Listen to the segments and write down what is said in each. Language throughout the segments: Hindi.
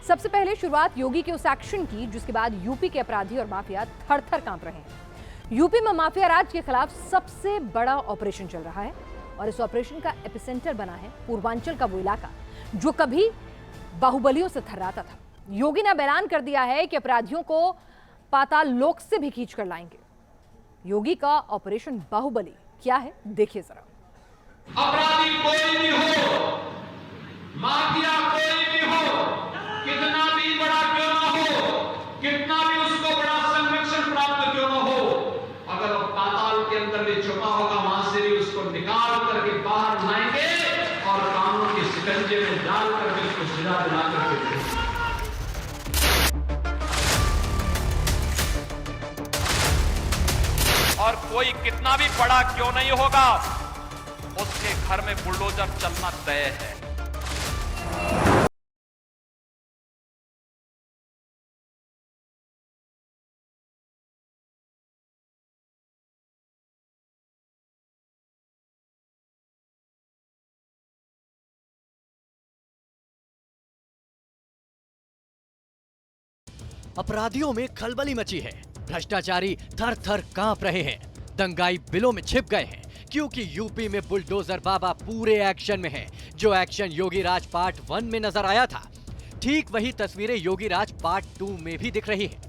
सबसे पहले शुरुआत योगी के उस एक्शन की जिसके बाद यूपी के अपराधी और माफिया थर-थर कांप रहे हैं। यूपी में माफिया राज के खिलाफ सबसे बड़ा ऑपरेशन चल रहा है और इस ऑपरेशन का एपिसेंटर बना है पूर्वांचल का वो इलाका जो कभी बाहुबलियों से थर्राता था। योगी ने अब ऐलान कर दिया है कि अपराधियों को पाताल लोक से भी खींच कर लाएंगे। योगी का ऑपरेशन बाहुबली क्या है, देखिए जरा। अपराधी कोई भी हो, माफिया कोई भी हो, कितना भी बड़ा क्यों ना हो, कितना भी उसको बड़ा संरक्षण प्राप्त क्यों ना हो, अगर वो पाताल के अंदर भी छुपा होगा वहां से भी उसको निकाल करके बाहर लाएंगे और कानून के शिकंजे में डाल करके उसको सजा दिला करके और कोई कितना भी बड़ा क्यों नहीं होगा, उसके घर में बुलडोजर चलना तय है। अपराधियों में खलबली मची है। भ्रष्टाचारी थर थर कांप रहे हैं। दंगाई बिलों में छिप गए हैं क्योंकि यूपी में बुलडोजर बाबा पूरे एक्शन में है। जो एक्शन योगी राज पार्ट 1 में नजर आया था, ठीक वही तस्वीरें योगी राज पार्ट 2 में भी दिख रही हैं।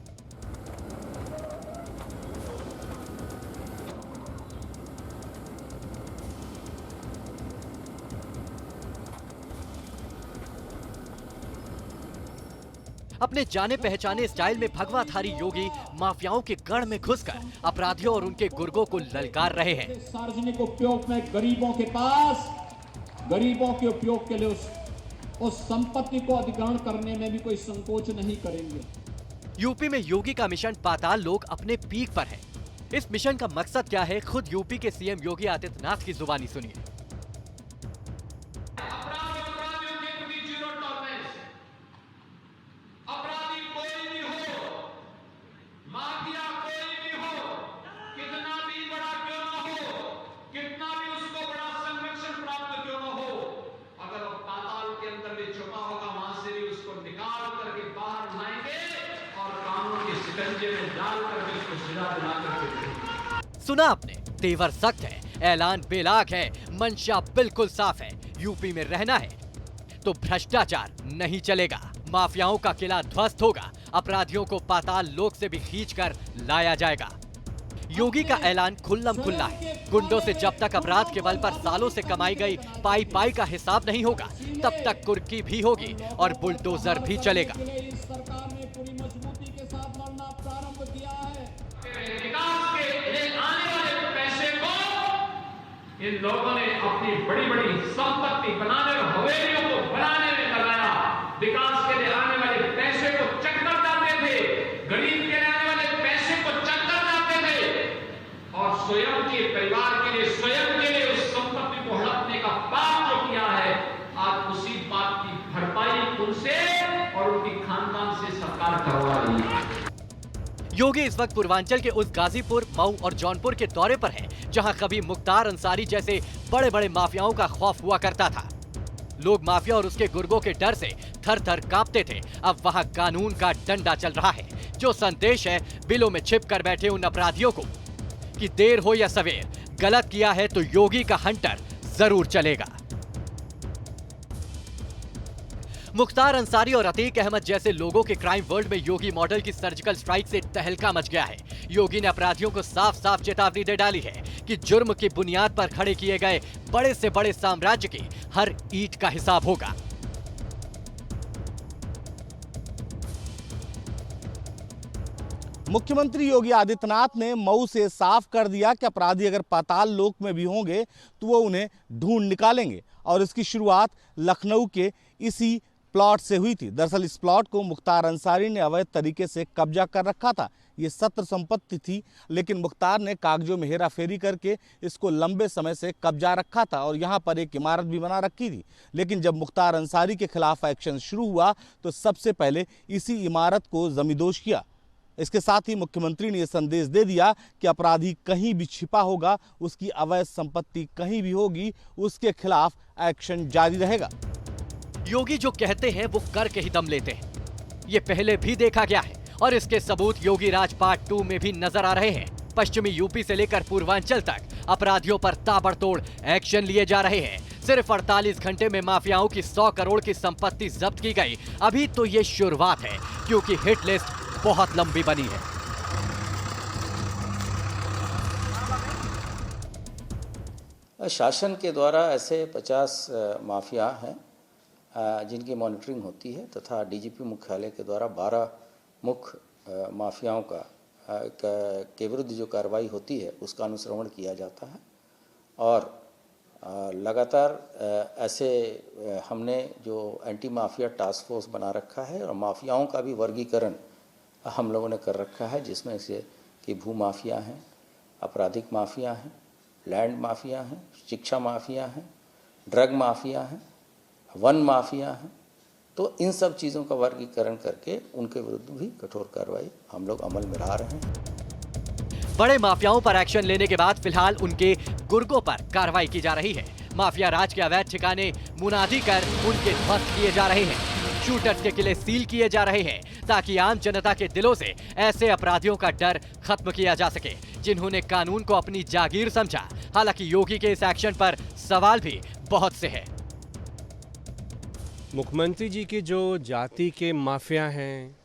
अपने जाने पहचाने स्टाइल में भगवाधारी योगी माफियाओं के गढ़ में घुसकर अपराधियों और उनके गुर्गों को ललकार रहे हैं। सार्वजनिक उपयोग में गरीबों के पास, गरीबों के उपयोग के लिए उस संपत्ति को अधिग्रहण करने में भी कोई संकोच नहीं करेंगे। यूपी में योगी का मिशन पाताल लोक अपने पीक पर है। इस मिशन का मकसद क्या है, खुद यूपी के सीएम योगी आदित्यनाथ की जुबानी सुनिए। सुना आपने, तेवर सख्त है, ऐलान बेलाग है, मंशा बिल्कुल साफ है। यूपी में रहना है तो भ्रष्टाचार नहीं चलेगा। माफियाओं का किला ध्वस्त होगा। अपराधियों को पाताल लोक से भी खींचकर लाया जाएगा। योगी का ऐलान खुल्लम खुल्ला है। गुंडों से जब तक अपराध के बल पर सालों से कमाई गई पाई पाई का हिसाब नहीं होगा, तब तक कुर्की भी होगी और बुलडोजर भी चलेगा। सरकार ने पूरी मजबूती के साथ लड़ना प्रारंभ किया है। विकास के लिए आने वाले पैसे को इन लोगों ने अपनी बड़ी बड़ी संपत्ति बनाने और हवेलियों को बनाने में लगाया। विकास के लिए आने वाले पैसे को चक्कर जाते थे, गरीब के लिए आने वाले पैसे को चक्कर जाते थे और स्वयं के परिवार के लिए, स्वयं के लिए उस संपत्ति को हड़पने का पाप जो किया है, आज उसी बात की भरपाई उनसे और उनकी खानदान से सरकार करवा रही है। योगी इस वक्त पूर्वांचल के उस गाजीपुर, मऊ और जौनपुर के दौरे पर है जहां कभी मुख्तार अंसारी जैसे बड़े बड़े माफियाओं का खौफ हुआ करता था। लोग माफिया और उसके गुर्गों के डर से थर थर कांपते थे। अब वहां कानून का डंडा चल रहा है। जो संदेश है बिलों में छिप कर बैठे उन अपराधियों को कि देर हो या सवेर, गलत किया है तो योगी का हंटर जरूर चलेगा। मुख्तार अंसारी और अतीक अहमद जैसे लोगों के क्राइम वर्ल्ड में योगी मॉडल की सर्जिकल स्ट्राइक से तहलका मच गया है। योगी ने अपराधियों को साफ साफ चेतावनी दे डाली है कि जुर्म की बुनियाद पर खड़े किए गए बड़े से बड़े साम्राज्य की हर ईंट का हिसाब होगा। मुख्यमंत्री योगी आदित्यनाथ ने मऊ से साफ कर दिया कि अपराधी अगर पाताल लोक में भी होंगे तो वो उन्हें ढूंढ निकालेंगे और इसकी शुरुआत लखनऊ के इसी प्लॉट से हुई थी। दरअसल इस प्लॉट को मुख्तार अंसारी ने अवैध तरीके से कब्जा कर रखा था। ये सत्र संपत्ति थी, लेकिन मुख्तार ने कागजों में हेराफेरी करके इसको लंबे समय से कब्जा रखा था और यहाँ पर एक इमारत भी बना रखी थी। लेकिन जब मुख्तार अंसारी के खिलाफ एक्शन शुरू हुआ तो सबसे पहले इसी इमारत को जमींदोज किया। इसके साथ ही मुख्यमंत्री ने यह संदेश दे दिया कि अपराधी कहीं भी छिपा होगा, उसकी अवैध संपत्ति कहीं भी होगी, उसके खिलाफ एक्शन जारी रहेगा। योगी जो कहते हैं वो कर के ही दम लेते हैं। ये पहले भी देखा गया है और इसके सबूत योगी राज पार्ट 2 में भी नजर आ रहे हैं। पश्चिमी यूपी से लेकर पूर्वांचल तक अपराधियों पर ताबड़तोड़ एक्शन लिए जा रहे हैं। सिर्फ 48 घंटे में माफियाओं की 100 करोड़ की संपत्ति जब्त की गई। अभी तो ये शुरुआत है, क्योंकि हिट लिस्ट बहुत लंबी बनी है। शासन के द्वारा ऐसे 50 माफिया हैं जिनकी मॉनिटरिंग होती है तथा डीजीपी मुख्यालय के द्वारा 12 मुख्य माफियाओं के विरुद्ध जो कार्रवाई होती है उसका अनुश्रवण किया जाता है। और लगातार ऐसे हमने जो एंटी माफिया टास्क फोर्स बना रखा है और माफियाओं का भी वर्गीकरण हम लोगों ने कर रखा है, जिसमें से कि भू माफिया हैं, आपराधिक माफिया हैं, लैंड माफिया हैं, शिक्षा माफिया हैं, ड्रग माफिया हैं, वन माफिया हैं। तो इन सब चीज़ों का वर्गीकरण करके उनके विरुद्ध भी कठोर कार्रवाई हम लोग अमल में ला रहे हैं। बड़े माफियाओं पर एक्शन लेने के बाद फिलहाल उनके गुर्गों पर कार्रवाई की जा रही है। माफिया राज के अवैध ठिकाने मुनादी कर उनके ध्वस्त किए जा रहे हैं। शूटर्स के किले सील किए जा रहे हैं ताकि आम जनता के दिलों से ऐसे अपराधियों का डर खत्म किया जा सके जिन्होंने कानून को अपनी जागीर समझा। हालांकि योगी के इस एक्शन पर सवाल भी बहुत से हैं। मुख्यमंत्री जी के जो जाति के माफिया हैं,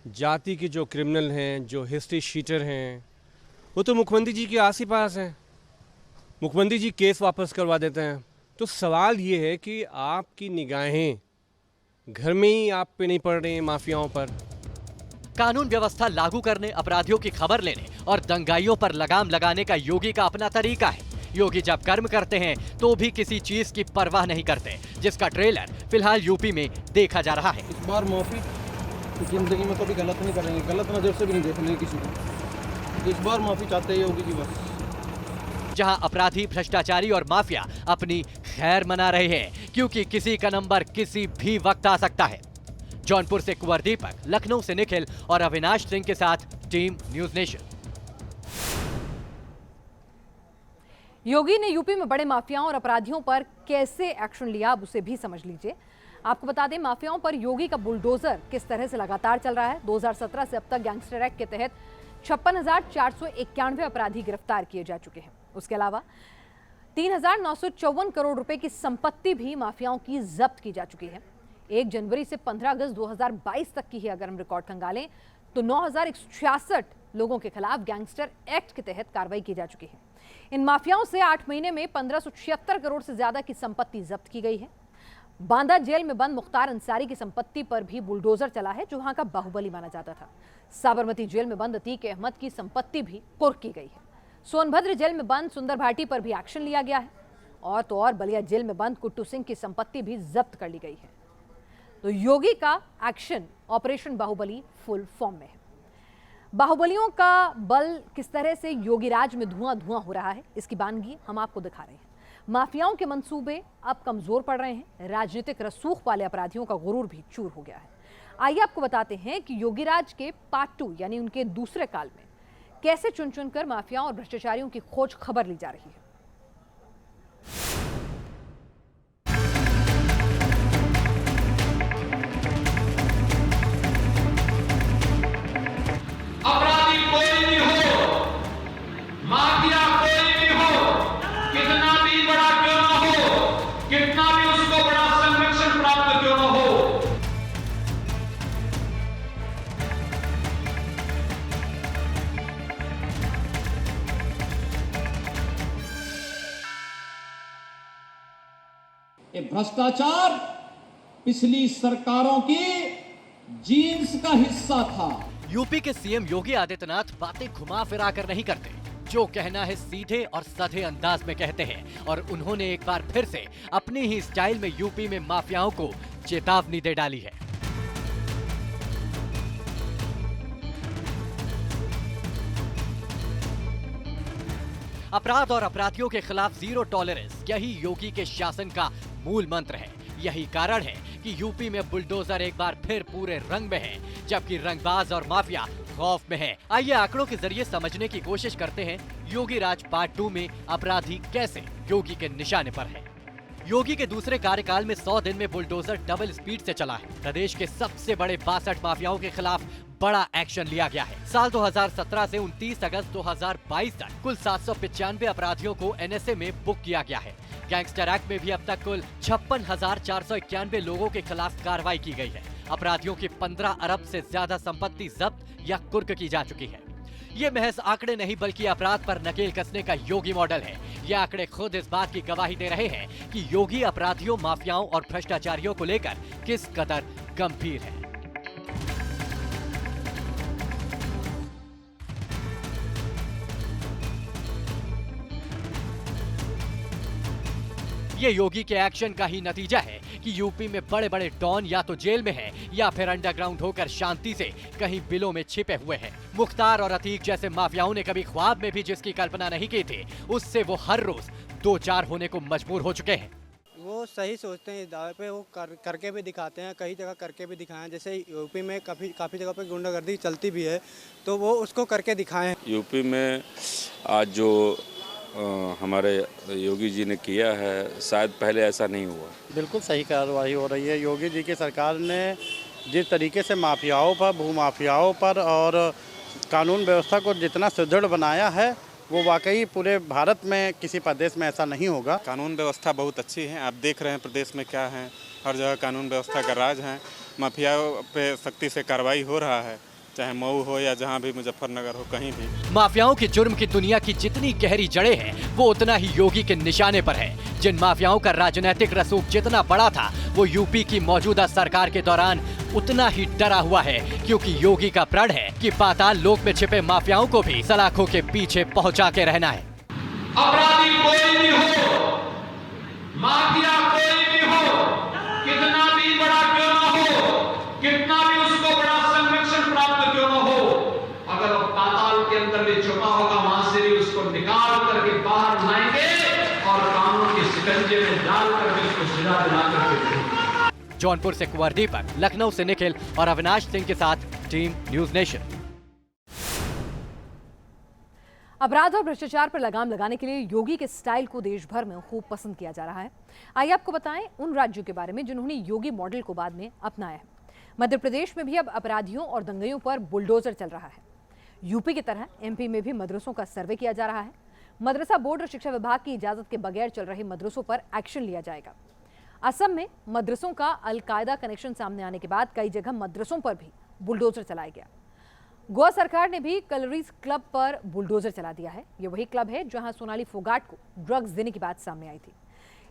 जाति के जो क्रिमिनल हैं, जो हिस्ट्री शीटर हैं, वो तो मुख्यमंत्री जी के आस ही पास हैं। मुख्यमंत्री जी केस वापस करवा देते हैं। तो सवाल ये है कि आपकी निगाहें घर में ही आप पे नहीं पड़ रही हैं माफियाओं पर? कानून व्यवस्था लागू करने, अपराधियों की खबर लेने और दंगाइयों पर लगाम लगाने का योगी का अपना तरीका है। योगी जब कर्म करते हैं तो भी किसी चीज की परवाह नहीं करते, जिसका ट्रेलर फिलहाल यूपी में देखा जा रहा है। इस बार माफी जिंदगी में कभी गलत नहीं करेंगे, गलत नजर से भी नहीं देखेंगे किसी को। इस बार माफी चाहते हैं योगी जी बस। जहां अपराधी, भ्रष्टाचारी और माफिया अपनी खैर मना रहे हैं, क्योंकि किसी का नंबर किसी भी वक्त आ सकता है। जौनपुर से कुंवर दीपक, लखनऊ से निखिल और अविनाश सिंह के साथ टीम न्यूज नेशन। योगी ने यूपी में बड़े माफियाओं और अपराधियों पर कैसे एक्शन लिया, अब उसे भी समझ लीजिए। आपको बता दें, माफियाओं पर योगी का बुलडोजर किस तरह से लगातार चल रहा है। 2017 से अब तक गैंगस्टर एक्ट के तहत 56,491 अपराधी गिरफ्तार किए जा चुके हैं। उसके अलावा 3,954 करोड़ रुपए की संपत्ति भी माफियाओं की जब्त की जा चुकी है। 1 जनवरी से 15 अगस्त 2022 तक की ही अगर हम रिकॉर्ड खंगालें तो 9,166 लोगों के खिलाफ गैंगस्टर एक्ट के तहत कार्रवाई की जा चुकी है। इन माफियाओं से 8 महीने में 1576 करोड़ से ज्यादा की संपत्ति जब्त की गई है। बांदा जेल में बंद मुख्तार अंसारी की संपत्ति पर भी बुलडोजर चला है, जो वहां का बाहुबली माना जाता था। साबरमती जेल में बंद अतीक अहमद की संपत्ति भी कुर्क की गई है। सोनभद्र जेल में बंद सुंदर भाटी पर भी एक्शन लिया गया है। और तो और बलिया जेल में बंद कुट्टू सिंह की संपत्ति भी जब्त कर ली गई है। तो योगी का action operation Bahubali full form में है। बाहुबलियों का बल किस तरह से योगी राज में धुआं धुआं हो रहा है, इसकी बानगी हम आपको दिखा रहे हैं। माफियाओं के मंसूबे अब कमजोर पड़ रहे हैं। राजनीतिक रसूख वाले अपराधियों का गुरूर भी चूर हो गया है। आइए आपको बताते हैं कि योगी राज के पार्ट 2 यानी उनके दूसरे काल में कैसे चुन चुनकर माफियाओं और भ्रष्टाचारियों की खोज खबर ली जा रही है। अपराधी कोई भी हो, माफिया कोई भी हो, कितना भी बड़ा क्यों न हो, कितना भी उसको बड़ा संरक्षण प्राप्त क्यों न हो, ये भ्रष्टाचार पिछली सरकारों की जीन्स का हिस्सा था। यूपी के सीएम योगी आदित्यनाथ बातें घुमा फिरा कर नहीं करते। जो कहना है सीधे और सधे अंदाज में कहते हैं और उन्होंने एक बार फिर से अपनी ही स्टाइल में यूपी में माफियाओं को चेतावनी दे डाली है। अपराध और अपराधियों के खिलाफ जीरो टॉलरेंस, यही योगी के शासन का मूल मंत्र है। यही कारण है कि यूपी में बुलडोजर एक बार फिर पूरे रंग में है, जबकि रंगबाज और माफिया खौफ में है। आइए आंकड़ों के जरिए समझने की कोशिश करते हैं योगी राज पार्ट 2 में अपराधी कैसे योगी के निशाने पर है। योगी के दूसरे कार्यकाल में 100 दिन में बुलडोजर डबल स्पीड से चला है। प्रदेश के सबसे बड़े 62 माफियाओं के खिलाफ बड़ा एक्शन लिया गया है। साल 2017 से 29 अगस्त 2022 तक कुल 795 अपराधियों को एनएसए में बुक किया गया है। गैंगस्टर एक्ट में भी अब तक कुल 56,491 लोगों के खिलाफ कार्रवाई की गई है। अपराधियों की 15 अरब से ज्यादा संपत्ति जब्त या कुर्क की जा चुकी है। ये महज आंकड़े नहीं बल्कि अपराध पर नकेल कसने का योगी मॉडल है। ये आंकड़े खुद इस बात की गवाही दे रहे हैं कि योगी अपराधियों, माफियाओं और भ्रष्टाचारियों को लेकर किस कदर गंभीर है। ये योगी के एक्शन का ही नतीजा है कि यूपी में बड़े बड़े डॉन या तो जेल में हैं या फिर अंडरग्राउंड होकर शांति से कहीं बिलों में छिपे हुए हैं। मुख्तार और अतीक जैसे माफियाओं ने कभी ख्वाब में भी जिसकी कल्पना नहीं की थी, उससे वो हर रोज 2-4 होने को मजबूर हो चुके हैं। वो सही सोचते हैं, इस दावे पे वो करके भी दिखाते हैं, कई जगह करके भी दिखाए हैं। जैसे यूपी में काफ़ी जगह पे गुंडागर्दी चलती भी है, तो वो उसको करके दिखाए हैं। यूपी में आज जो हमारे योगी जी ने किया है, शायद पहले ऐसा नहीं हुआ। बिल्कुल सही कार्रवाई हो रही है। योगी जी की सरकार ने जिस तरीके से माफियाओं पर, भूमाफियाओं पर और कानून व्यवस्था को जितना सुदृढ़ बनाया है, वो वाकई पूरे भारत में किसी प्रदेश में ऐसा नहीं होगा। कानून व्यवस्था बहुत अच्छी है। आप देख रहे हैं प्रदेश में क्या है, हर जगह कानून व्यवस्था का राज है। माफियाओं पे सख्ती से कार्रवाई हो रहा है, चाहे मऊ हो या जहां भी, मुजफ्फरनगर हो, कहीं भी। माफियाओं की जुर्म की दुनिया की जितनी गहरी जड़ें हैं, वो उतना ही योगी के निशाने पर है। जिन माफियाओं का राजनीतिक रसूख जितना बड़ा था, वो यूपी की मौजूदा सरकार के दौरान उतना ही डरा हुआ है, क्योंकि योगी का प्रण है कि पाताल लोक में छिपे माफियाओं को भी सलाखों के पीछे पहुंचा के रहना है। अपराधी कोई भी हो, माफिया कोई भी हो, कितना भी बड़ा क्यों न हो, कितना भी उसको बड़ा संरक्षण प्राप्त क्यों न हो, अगर वो पाताल के अंदर भी छुपा होगा, वहां से भी उसको निकाल करके बाहर लाएंगे और कानून के शिकंजे में डाल करके उसको सजा दिला करके। जौनपुर से कुंवर दीपक, लखनऊ से निखिल और अविनाश सिंह के साथ टीम न्यूज नेशन। अपराध और भ्रष्टाचार पर लगाम लगाने के लिए योगी के स्टाइल को देश भर में खूब पसंद किया जा रहा है। आइए आपको बताएं उन राज्यों के बारे में जिन्होंने योगी मॉडल को बाद में अपनाया है। मध्य प्रदेश में भी अब अपराधियों और दंगइयों पर बुलडोजर चल रहा है। यूपी की तरह एमपी में भी मदरसों का सर्वे किया जा रहा है। मदरसा बोर्ड और शिक्षा विभाग की इजाजत के बगैर चल रहे मदरसों पर एक्शन लिया जाएगा। असम में मदरसों का अलकायदा कनेक्शन सामने आने के बाद कई जगह मदरसों पर भी बुलडोजर चलाया गया। गोवा सरकार ने भी कलरीज क्लब पर बुलडोजर चला दिया है। ये वही क्लब है जहां सोनाली फोगाट को ड्रग्स देने की बात सामने आई थी।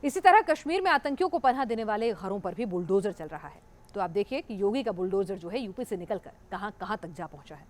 इसी तरह कश्मीर में आतंकियों को पनाह देने वाले घरों पर भी बुलडोजर चल रहा है। तो आप देखिए कि योगी का बुलडोजर जो है यूपी से निकलकर कहां तक जा पहुंचा है।